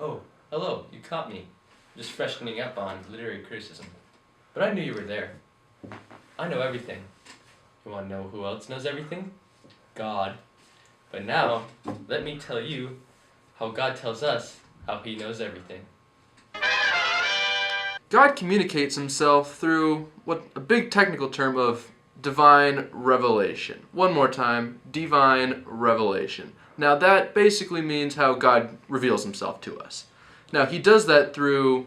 Oh, hello, you caught me. Just freshening up on literary criticism. But I knew you were there. I know everything. You want to know who else knows everything? God. But now, let me tell you how God tells us how he knows everything. God communicates himself through what a big technical term of divine revelation. One more time, divine revelation. Now that basically means how God reveals himself to us. Now he does that through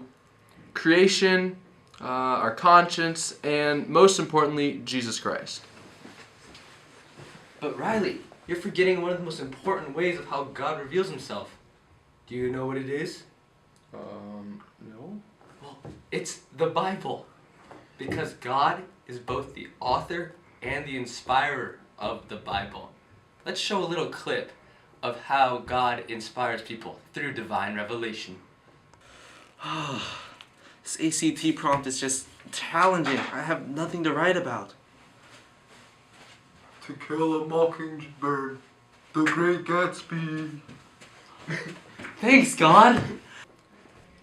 creation, our conscience, and most importantly, Jesus Christ. But Riley, you're forgetting one of the most important ways of how God reveals himself. Do you know what it is? No? Well, it's the Bible. Because God is both the author and the inspirer of the Bible. Let's show a little clip of how God inspires people through divine revelation. This ACT prompt is just challenging. I have nothing to write about. To Kill a Mockingbird, The Great Gatsby. Thanks, God!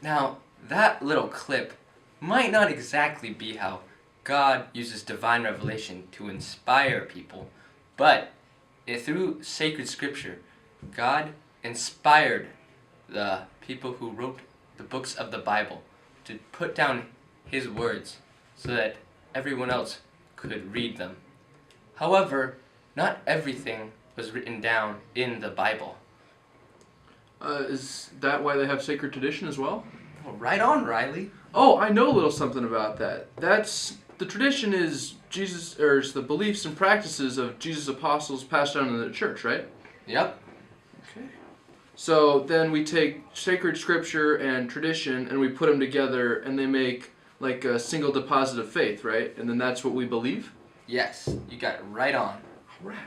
Now, that little clip might not exactly be how God uses divine revelation to inspire people, but through sacred scripture, God inspired the people who wrote the books of the Bible to put down his words so that everyone else could read them. However, not everything was written down in the Bible. Is that why they have sacred tradition as well? Well, right on, Riley. Oh, I know a little something about that. The tradition is Jesus, or is the beliefs and practices of Jesus' apostles passed down in the church, right? Yep. Okay. So then we take sacred scripture and tradition and we put them together and they make like a single deposit of faith, right? And then that's what we believe? Yes, you got it right on. Right.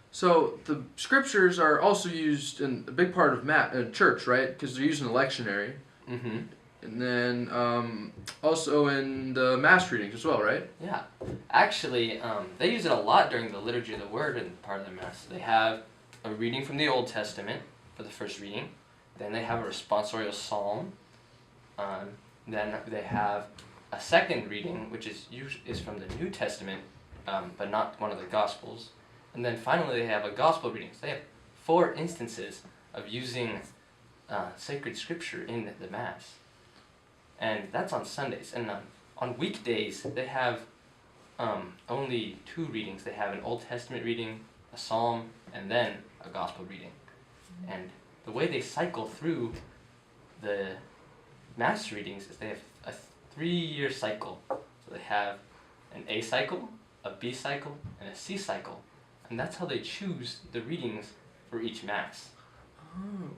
So the scriptures are also used in a big part of church, right? Because they're used in the lectionary. Mm-hmm. And then also in the mass readings as well, right? Yeah. Actually, they use it a lot during the Liturgy of the Word and part of the Mass. They have a reading from the Old Testament for the first reading. Then they have a responsorial psalm. Then they have a second reading, which is from the New Testament, but not one of the Gospels. And then finally they have a Gospel reading. So they have 4 instances of using sacred scripture in the Mass. And that's on Sundays. And on weekdays, they have only 2 readings. They have an Old Testament reading, a psalm, and then a Gospel reading. And the way they cycle through the Mass readings is they have a 3-year cycle. So they have an A cycle, a B cycle, and a C cycle. And that's how they choose the readings for each Mass. Oh.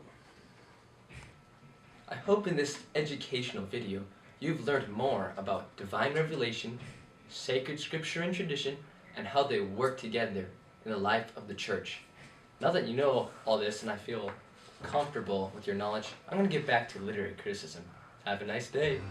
I hope in this educational video you've learned more about divine revelation, sacred scripture and tradition, and how they work together in the life of the church. Now that you know all this and I feel comfortable with your knowledge, I'm going to get back to literary criticism. Have a nice day.